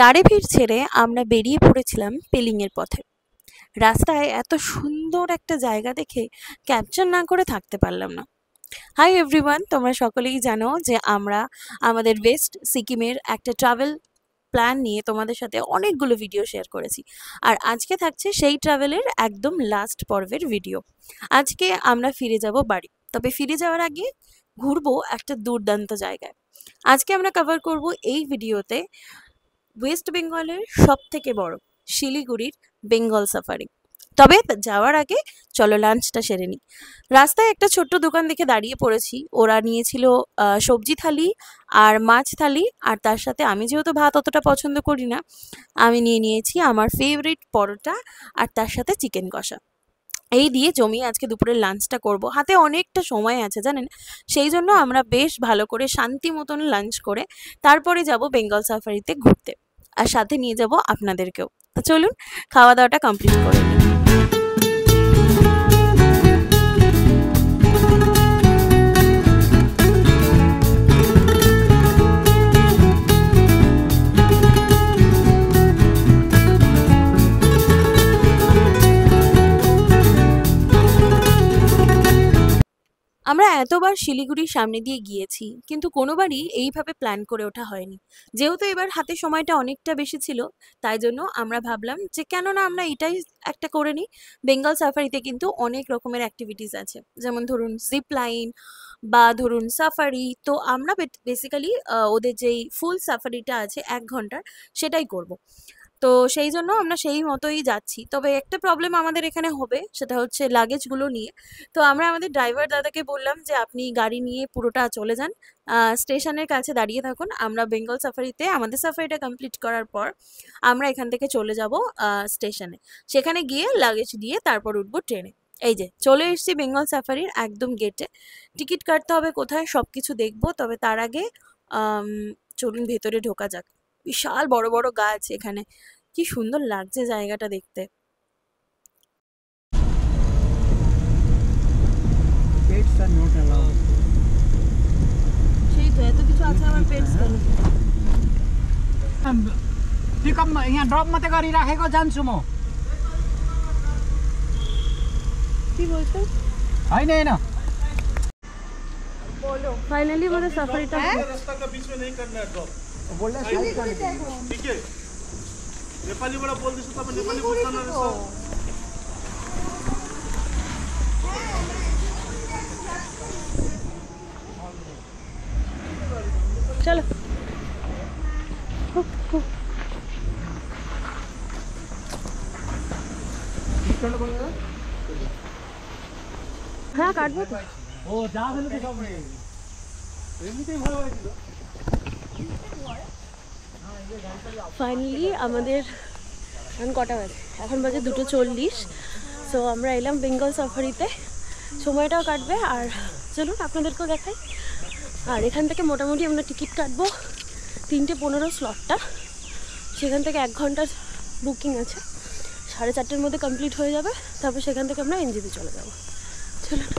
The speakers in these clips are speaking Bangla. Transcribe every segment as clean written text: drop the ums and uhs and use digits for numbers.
তারেভির ছেড়ে আমরা বেরিয়ে পড়েছিলাম পেলিংয়ের পথে। রাস্তায় এত সুন্দর একটা জায়গা দেখে ক্যাপচার না করে থাকতে পারলাম না। হাই এভরিওয়ান, তোমরা সকলেই জানো যে আমরা আমাদের ওয়েস্ট সিকিমের একটা ট্রাভেল প্ল্যান নিয়ে তোমাদের সাথে অনেকগুলো ভিডিও শেয়ার করেছি। আর আজকে থাকছে সেই ট্রাভেলের একদম লাস্ট পর্বের ভিডিও। আজকে আমরা ফিরে যাব বাড়ি, তবে ফিরে যাওয়ার আগে ঘুরবো একটা দুর্দান্ত জায়গায়। আজকে আমরা কভার করব এই ভিডিওতে ওয়েস্ট বেঙ্গলের সবথেকে বড় শিলিগুড়ির বেঙ্গল সাফারি। তবে যাওয়ার আগে চলো লাঞ্চটা সেরে নিই। রাস্তায় একটা ছোট্ট দোকান দেখে দাঁড়িয়ে পড়েছি। ওরা নিয়েছিল সবজি থালি আর মাছ থালি, আর তার সাথে আমি যেহেতু ভাত অতটা পছন্দ করি না, আমি নিয়েছি আমার ফেভারিট পরোটা আর তার সাথে চিকেন কষা। এই দিয়ে জমিয়ে আজকে দুপুরের লাঞ্চটা করব। হাতে অনেকটা সময় আছে জানেন, সেই জন্য আমরা বেশ ভালো করে শান্তি মতন লাঞ্চ করে তারপরে যাব বেঙ্গল সাফারিতে ঘুরতে, আর সাথে নিয়ে যাব আপনাদেরকেও। তো চলুন খাওয়া দাওয়াটা কমপ্লিট করে নিই। আমরা এতবার শিলিগুড়ির সামনে দিয়ে গিয়েছি, কিন্তু কোনোবারই এইভাবে প্ল্যান করে ওঠা হয়নি। যেহেতু এবার হাতে সময়টা অনেকটা বেশি ছিল, তাই জন্য আমরা ভাবলাম যে কেন না আমরা এটাই একটা করে নিই। বেঙ্গল সাফারিতে কিন্তু অনেক রকমের অ্যাক্টিভিটিস আছে, যেমন ধরুন জিপ লাইন বা ধরুন সাফারি। তো আমরা বেসিক্যালি ওদের যেই ফুল সাফারিটা আছে 1 ঘন্টার, সেটাই করব। তো সেই জন্য আমরা সেই মতোই যাচ্ছি। তবে একটা প্রবলেম আমাদের এখানে হবে, সেটা হচ্ছে লাগেজগুলো নিয়ে। তো আমরা আমাদের ড্রাইভার দাদাকে বললাম যে আপনি গাড়ি নিয়ে পুরোটা চলে যান, স্টেশনের কাছে দাঁড়িয়ে থাকুন। আমরা বেঙ্গল সাফারিতে আমাদের সাফারিটা কমপ্লিট করার পর আমরা এখান থেকে চলে যাব স্টেশনে। সেখানে গিয়ে লাগেজ দিয়ে তারপর উঠবো ট্রেনে। এই যে চলে এসেছি বেঙ্গল সাফারির একদম গেটে। টিকিট কাটতে হবে কোথায়, সব কিছু দেখবো। তবে তার আগে চলুন ভেতরে ঢোকা যাক। বিশাল বড় বড় গাছ এখানে, কি সুন্দর লাগছে জায়গাটা দেখতে। সেই তো এত কিছু আছে, আমার পেটস কেন? पिकअप यहाँ ड्रप मात्रै गरिराखेको जान्छु म। কি বলছো? होइन होइन फाइनली हमारा सफारीটা रास्ता का बीच में नहीं करना है ड्रॉप। बोल रहा है ठीक है, नेपाली बड़ा बोल दिस तब नेपाली बोलता ना रस्ता। चलो হ্যাঁ কাটবো তো। ও যা হলো তো সব এমনিতেই ভয় হয়েছিল। ফাইনালি আমাদের এখন কটা বাজে? এখন বাজে 2:40। সো আমরা এলাম বেঙ্গল সাফারিতে, সময়টাও কাটবে। আর চলুন আপনাদেরকেও দেখাই। আর এখান থেকে মোটামুটি আমরা টিকিট কাটবো 3:15 স্লটটা। সেখান থেকে 1 ঘন্টার বুকিং আছে, 4:30-র মধ্যে কমপ্লিট হয়ে যাবে। তারপর সেখান থেকে আমরা এনজেপি চলে যাবো। চলুন।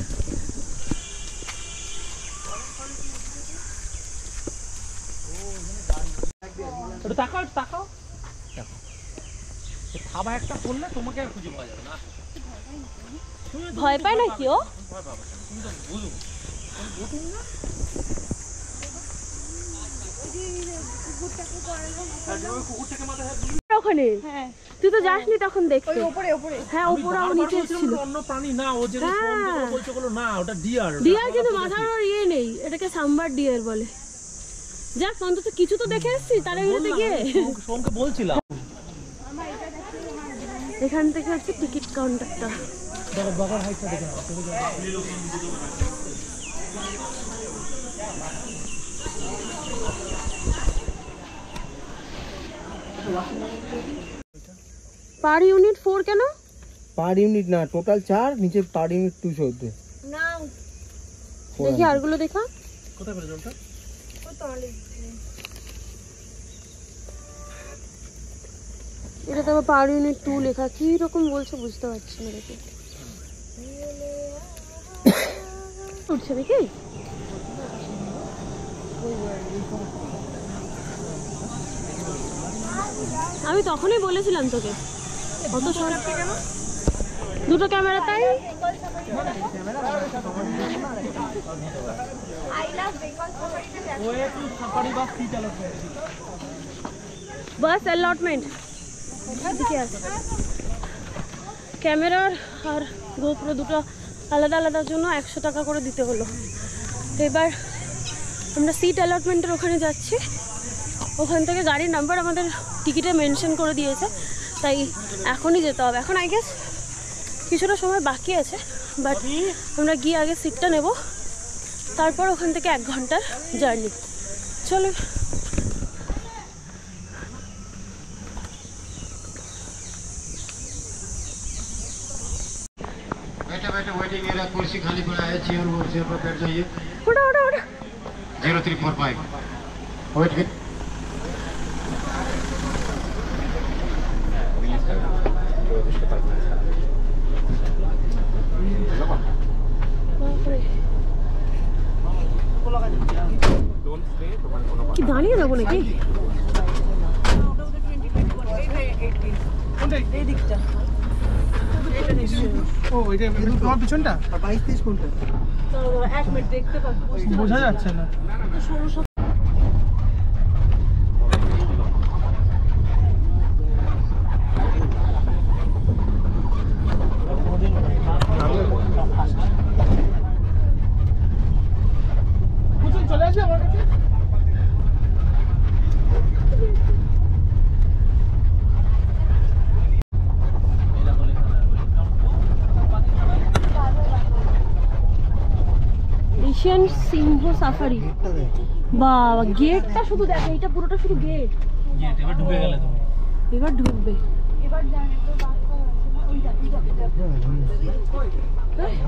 তাকাও তাকাও থাবা একটা করলে তোমাকে আর খুঁজে পাওয়া যাবে না। ভয় পায় না কি ও? ওখানে তুই তো যাসনি তখন দেখতে? হ্যাঁ উপরে নিচে ছিল অন্য প্রাণী না, ও যেটা বলছে বলো না ওটা ডিয়ার। ডিয়ার কিন্তু মাথার ইয়ে নেই, এটাকে সাম্বার ডিয়ার বলে। যাক অন্তত কিছু তো দেখে এসছি তার ভিতরে গিয়ে। সোমকে বলছিলাম এখান থেকে হচ্ছে টিকিট কাউন্টারটা। বাবার হাইটটা দেখে পার ইউনিট 4 কেন? পার ইউনিট না, টোটাল 4, নিচে পার ইউনিট 214। না দেখি আরগুলো দেখা। কোথায় পেলে জলটা? এটা তো আবার পার ইউনিট 2 লেখা, কি রকম বলছে বুঝতে পারছি না। দেখি উঠছে নাকি? আমি তখনই বলেছিলাম তোকে অত সময় দুটো ক্যামেরা তাই বাস অ্যালটমেন্ট ক্যামেরার আর গোপ্রো দুটো আলাদা আলাদার জন্য 100 টাকা করে দিতে হলো। এবার আমরা সিট অ্যালটমেন্টের ওখানে যাচ্ছি। ওখান থেকে গাড়ির নাম্বার আমাদের টিকিটে মেনশন করে দিয়েছে, তাই এখনই যেতে হবে। এখন আই গেস কিছুটা সময় বাকি আছে, বাট আমরা গিয়ে আগে সিটটা নেব, তারপর ওখান থেকে 1 ঘন্টার জার্নি। চলো बैठे बैठे वेटिंग एरिया कुर्सी खाली पड़ा है, चेयर वो चेयर पर बैठ जाइए। ওটা ওটা ওটা 0345 वेट कर কি দাঁড়িয়ে যাবো নাকি? এই দিকটা ও এটা তোমার পিছনটা 22-23 কোনটা? 1 মিনিট দেখতে পাবো, বোঝা যাচ্ছে না। চলে আসবে আমার কাছে। এশিয়ান সিংহ সাফারি। বাবা গেটটা শুধু দেখো, এটা পুরোটা শুধু গেট। এবার ঢুকে গেলে তুমি। এবার ঢুকবে।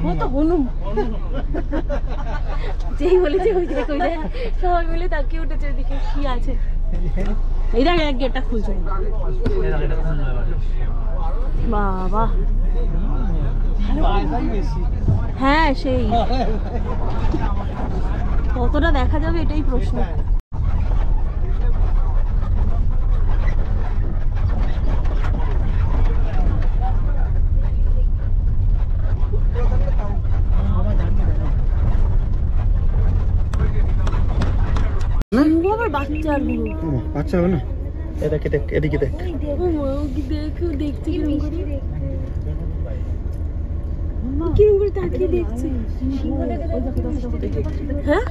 ও তো হনুম যেই বলেছে ওই দেখ ওই দেখ, সবাই মিলে তাকিয়ে উঠেছে ওইদিকে কি আছে। এই দেখ এক গেটটা খুলছে। বাবা হ্যাঁ সেই কতটা দেখা যাবে এটাই প্রশ্ন। বাচ্চার বাচ্চা হবে না, এদিকে দেখ, এদিকে দেখ। দেখো দেখছি কিরম করে, কিরম করে তাকিয়ে দেখছি। হ্যাঁ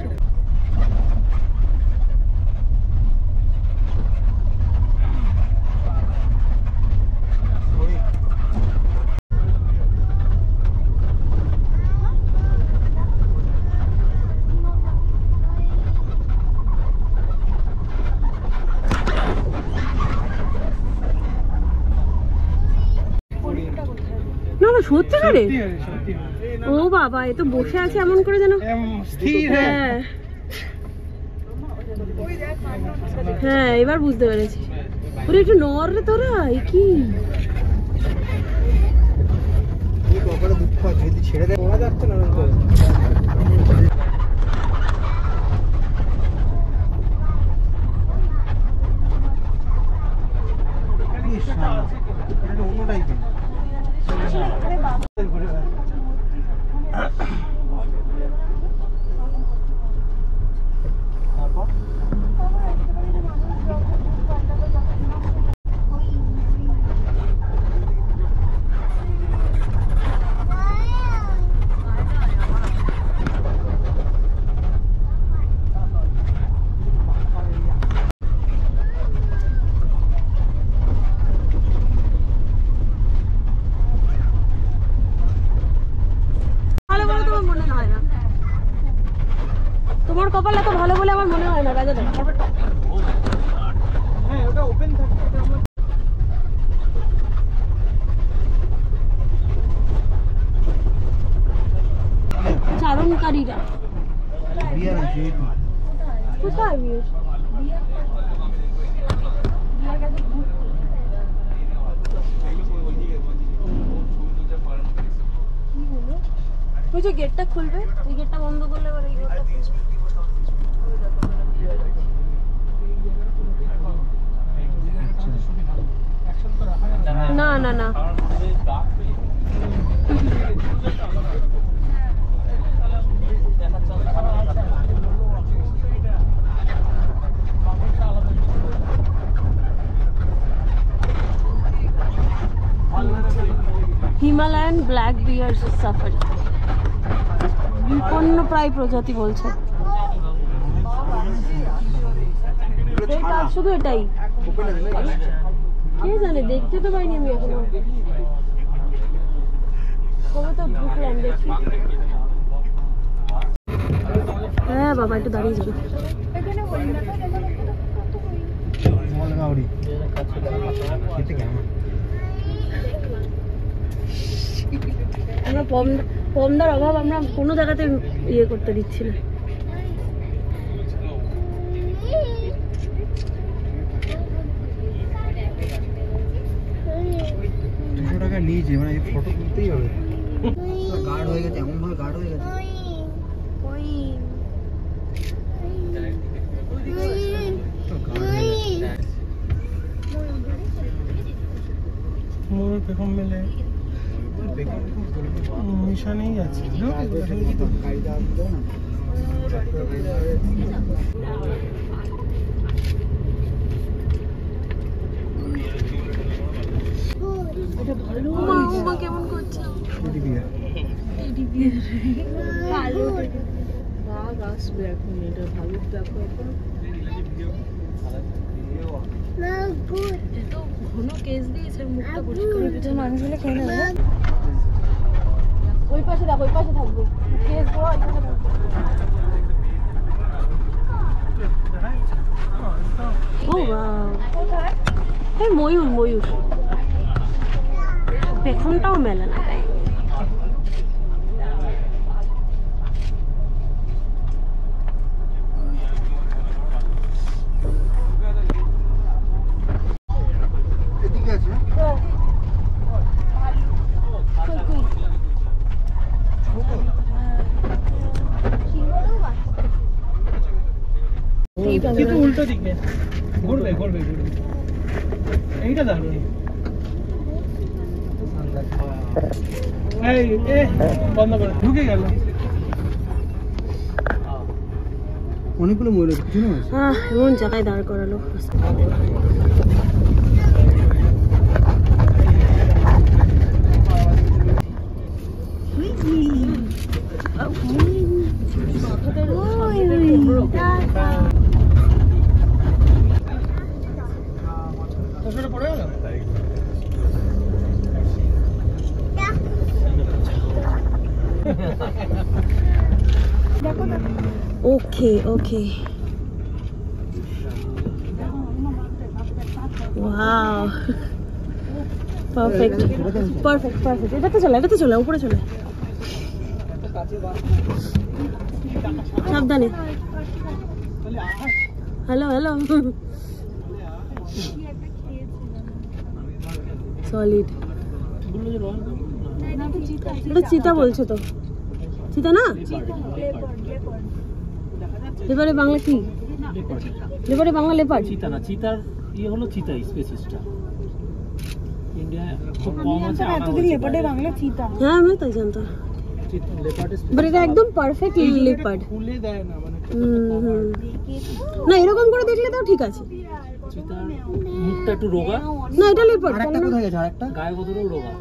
সত্যি করে? ও বাবা এ তো বসে আছে এমন করে যেন স্থির। হ্যাঁ হ্যাঁ এবার বুঝতে পেরেছি। ওরে একটু নর রে তোরা, এ কি দুঃখ আছে, যদি ছেড়ে দেয় ওরা যাচ্ছে না। অন্য টাইপের তোমার কপাল এত ভালো বলে আমার মনে হয় না। রাজা হ্যাঁ ওটা ওপেন থাকে। চারণকারীরা কোথায় বিয়ে? ওই যে গেটটা খুলবে, এই গেটটা বন্ধ করলে এবার এই গেটটা খুলবে। না না হিমালয়ান ব্ল্যাক বিয়ার সাফারি বিপন্ন প্রায় প্রজাতি বলছে এই কাজ শুধু এটাই কে জানে দেখতে তো পাইনি আমি এখনো কবে তো ঢুকলাম দেখি হ্যাঁ বাবা একটু দাঁড়িয়ে যাবে আমরা পমদার অভাব আমরা কোনো জায়গাতে ইয়ে করতে দিচ্ছি না টাকা নিয়েছে মানে ফটো তুলতেই হবে গার্ড হয়ে গেছে এমন ভাবে গার্ড হয়ে গেছে মোর পেখম মেলে মিশানেই আছে কেমন করছে আসবে এখন এটা ভালো দেখো এখন এত ঘন কেস দিয়েছে মুখটা পরিষ্কার মানুষগুলো খেয়ে নেবে ওই পাশে দেখো ওই পাশে থাকবে কেস বড় এখানে ও বাহ ময়ূর ময়ূর পেখমটাও মেলে না কিন্তু উল্টো দিকে ঘুরবে ঘুরবে ঘুরবে এইটা দাঁড়িয়ে এই এ বন্ধ করে ঢুকে গেল অনেকগুলো ময়ূরের পিছনে আছে এমন জায়গায় দাঁড় করালো পড়ে গেল okay okay wow perfect perfect perfect এটাতে চলে উপরে চলে সাবধানে হ্যালো হ্যালো সলিড এটা চিতা বলছো তো চিতা না লেপারে বাংলা কি লেপারে বাংলা লেপার্ড চিতা না চিতার ইয়ে হলো চিতা স্পেসিসটা ইন্ডিয়া খুব কম আছে এতদিন লেপার্ডের বাংলা চিতা হ্যাঁ আমি তাই জানতাম বাট এটা একদম পারফেক্ট লেপার্ড খুলে দেয় না মানে না এরকম করে দেখলে তাও ঠিক আছে চিতার মুখটা একটু রোগা না এটা লেপার্ড আরেকটা কোথায় গেছে আরেকটা গায়ে কতটাও রোগা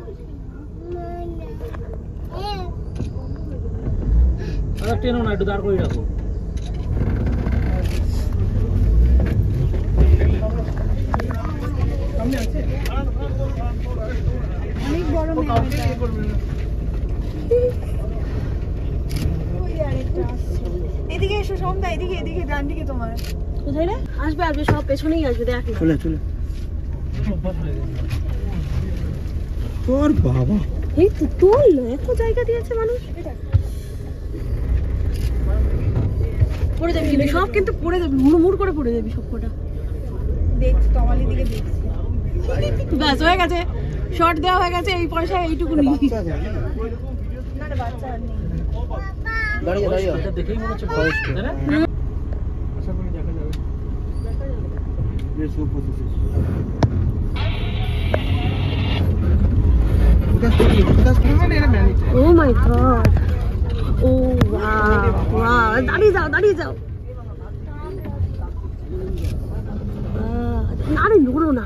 আরে টেনো না একটু দাঁড় করে রাখো অনেক বড় এদিকে এসো সোমদা এদিকে এদিকে ডান দিকে তোমার কোথায় রে আসবে আসবে সব পেছনেই আসবে দেখ না চলে চলে তোর বাবা এই তো তোল এত জায়গা দিয়েছে মানুষ পড়ে যাবি কিন্তু সব কিন্তু পড়ে যাবি হুড়মুড় করে পড়ে যাবি সব কটা দেখছি তোমালি দিকে দেখছি ব্যাস হয়ে গেছে শর্ট দেওয়া হয়ে গেছে এই পয়সা এইটুকু নিই না রে বাচ্চা আর নেই দাঁড়িয়ে দাঁড়িয়ে এটা দেখেই মনে হচ্ছে বয়স তাই না আশা করি দেখা যাবে ये 100% ও মাই গড, ও ওয়াও ওয়াও, দাঁড়িয়ে যাও আরে নোড়ো না,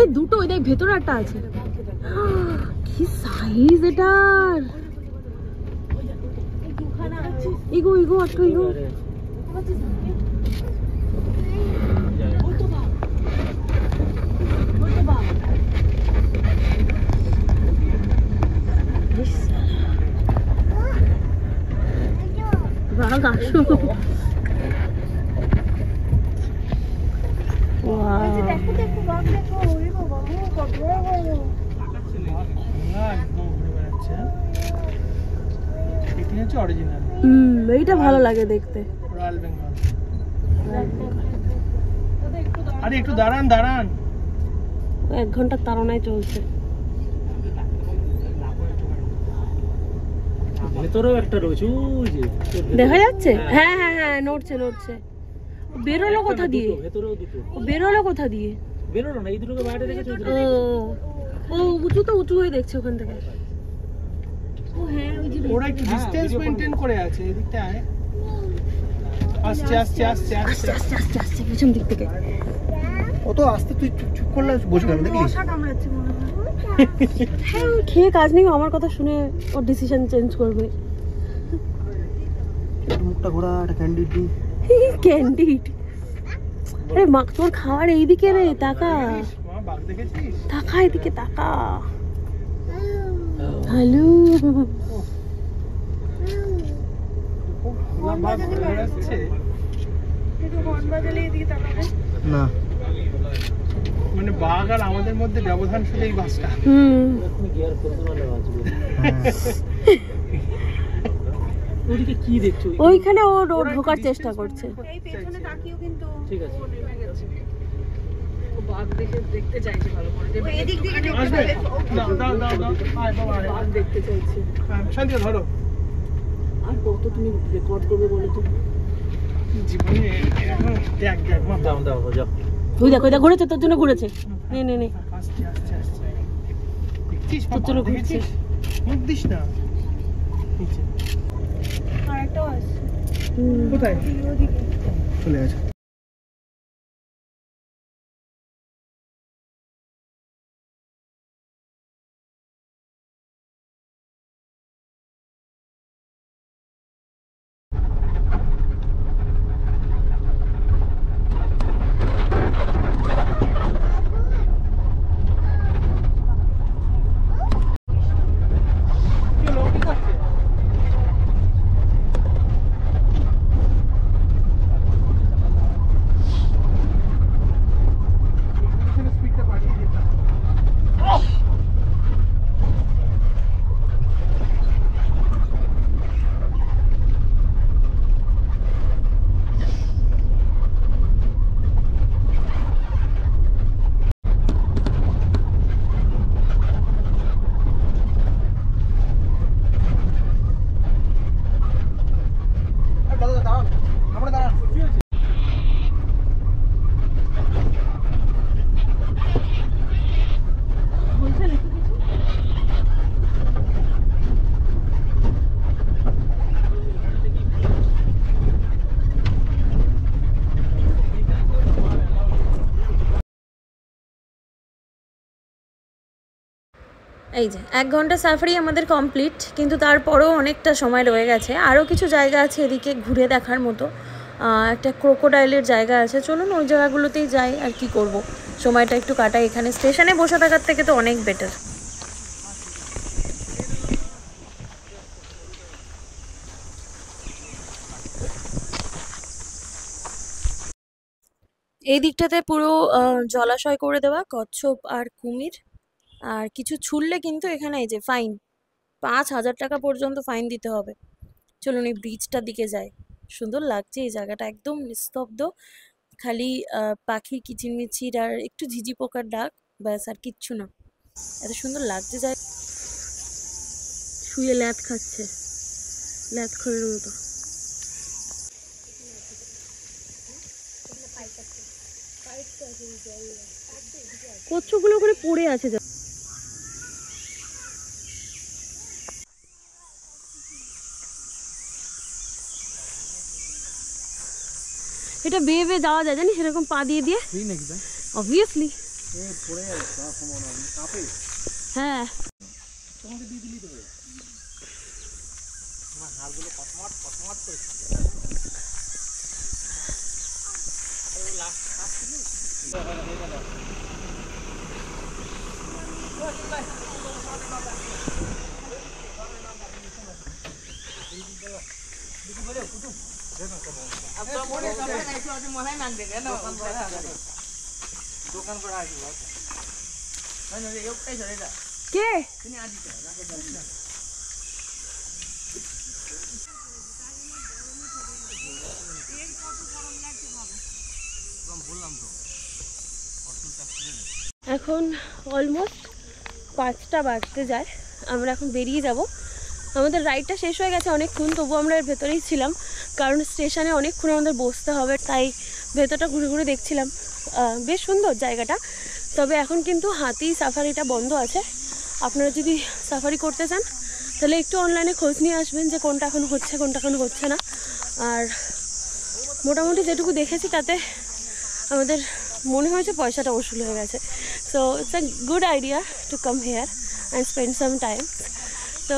এই দুটো ওই দেখ ভেতরে একটা আছে, কি সাইজ এটার, ইগো একটু ইগো, বাঘ আসো, দেখো বাঘ দেখো, ওরে বাবা কত বড়। এইটা ভালো লাগে দেখতে। আরে একটু দাঁড়ান 1 ঘন্টা তাড়নায় চলছে। ভেতরেও একটা রয়েছে, ওই যে দেখা যাচ্ছে, হ্যাঁ হ্যাঁ হ্যাঁ নড়ছে, বেরোলো কোথা দিয়ে, ভেতরেও দুটো বেরোলো কোথা দিয়ে, বেরোলো না, এই দুটোকে বাইরে রেখেছে। ও উঁচু হয়ে দেখছে ওখান থেকে। ও হ্যাঁ, ওই যে ওরা একটু ডিসটেন্স মেইনটেইন করে আছে, এদিকটা আয়, আস্তে পিছন দিক থেকে। অত আস্তে তুই চুপ করলে বসে গেল নাকি? মশা কামড়াচ্ছে মনে হয়। হ্যাঁ খেয়ে কাজ নেই, আমার কথা শুনে ওর ডিসিশন চেঞ্জ করবে। মুখটা ঘোরা, একটা ক্যান্ডিড দি, ক্যান্ডিড, আরে মা তোর খাওয়ার এইদিকে রে, তাকা বাঘ দেখেছিস? তাকা এদিকে, তাকা। হ্যালো, বাঘ ঘুরে আসছে একটু হর্ন বাজালে এদিকে তাকাবে। না মানে বাঘ আর আমাদের মধ্যে ব্যবধান শুধু এই বাসটা। ওদিকে কি দেখছো? ওইখানে ও ঢোকার চেষ্টা করছে। এই পেছনে তাকিও কিন্তু ঠিক আছে, ও নেমে গেছে। ও বাঘ দেখতে চাইছে ভালো করে। ও এদিক দিকে দেখতে আসবে? পাবে। দাও আয় বাবা, আয়। বাঘ দেখতে চাইছে। শান্তি ধরো। আর কত তুমি রেকর্ড করবে বলে তো? জীবনে এখন দেখ মা, দাও যাও। ওই দেখো ঘুরেছে, তোর জন্য ঘুরেছে, নে আস্তে দেখছিস? তোর জন্য বাঘ দেখেছিস? মুখ দিস না নিচে। আরেকটাও আছে কোথায়? ওদিকে। চলে গেছে। এই যে 1 ঘন্টা সাফারি আমাদের কমপ্লিট, কিন্তু তারপরেও অনেকটা সময় রয়ে গেছে। আরও কিছু জায়গা আছে এদিকে ঘুরে দেখার মতো। একটা ক্রোকোডাইলের জায়গা আছে, চলুন ওই জায়গাগুলোতেই যাই। আর কি করব, সময়টা একটু কাটাই এখানে, স্টেশনে বসে থাকার থেকে তো অনেক বেটার। এই দিকটাতে পুরো জলাশয় করে দেওয়া, কচ্ছপ আর কুমির। আর কিছু ছুড়লে কিন্তু এখানে এই যে ফাইন, 5,000 টাকা পর্যন্ত ফাইন দিতে হবে। চলুন এই ব্রিজটার দিকে যাই। সুন্দর লাগছে এই জায়গাটা, একদম নিস্তব্ধ, খালি পাখির কিচিরমিচির আর একটু ঝিঝি পোকার ডাক, ব্যাস আর কিচ্ছু না। এত সুন্দর লাগছে জায়গা। শুয়ে ল্যাদ খাচ্ছে, ল্যাদ খড়ের মতো। কচ্ছপগুলো ওখানে পড়ে আছে। এটা বেয়ে বেয়ে যাওয়া যায় জানিস, সেরকম পা দিয়ে দিয়ে। ফ্রি নাকি তাই? অবভিয়াসলি। পড়ে যাবে যাওয়ার সম্ভাবনা নেই, কাঁপে। হ্যাঁ তোমাকে দিয়ে দিলি তো আমার হাড়গুলো কটমাট কটমাট করে কে এখন অলমোস্ট 5টা বাজতে যায়, আমরা এখন বেরিয়ে যাব। আমাদের রাইডটা শেষ হয়ে গেছে অনেকক্ষণ, তবু আমরা এর ভেতরেই ছিলাম, কারণ স্টেশনে অনেকক্ষণ আমাদের বসতে হবে, তাই ভেতরটা ঘুরে ঘুরে দেখছিলাম। বেশ সুন্দর জায়গাটা, তবে এখন কিন্তু হাতি সাফারিটা বন্ধ আছে। আপনারা যদি সাফারি করতে চান তাহলে একটু অনলাইনে খোঁজ নিয়ে আসবেন যে কোনটা এখন হচ্ছে কোনটা এখন হচ্ছে না। আর মোটামুটি যেটুকু দেখেছি তাতে আমাদের মনে হয়েছে পয়সাটা ওসুল হয়ে গেছে। So it's a good idea to come here and spend some time. তো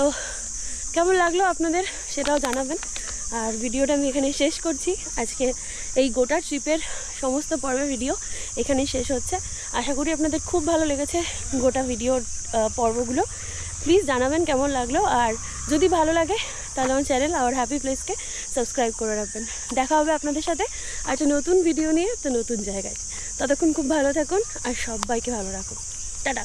কেমন লাগলো আপনাদের সেটাও জানাবেন। আর ভিডিওটা আমি এখানে শেষ করছি। আজকে এই গোটা ট্রিপের সমস্ত পর্বের ভিডিও এখানেই শেষ হচ্ছে। আশা করি আপনাদের খুব ভালো লেগেছে গোটা ভিডিওর পর্বগুলো। প্লিজ জানাবেন কেমন লাগলো, আর যদি ভালো লাগে তাহলে আমার চ্যানেল আওয়ার হ্যাপি প্লেসকে সাবস্ক্রাইব করে রাখবেন। দেখা হবে আপনাদের সাথে একটা নতুন ভিডিও নিয়ে, একটা নতুন জায়গায়। ততক্ষণ খুব ভালো থাকুন আর সবাইকে ভালো রাখুন। টাটা।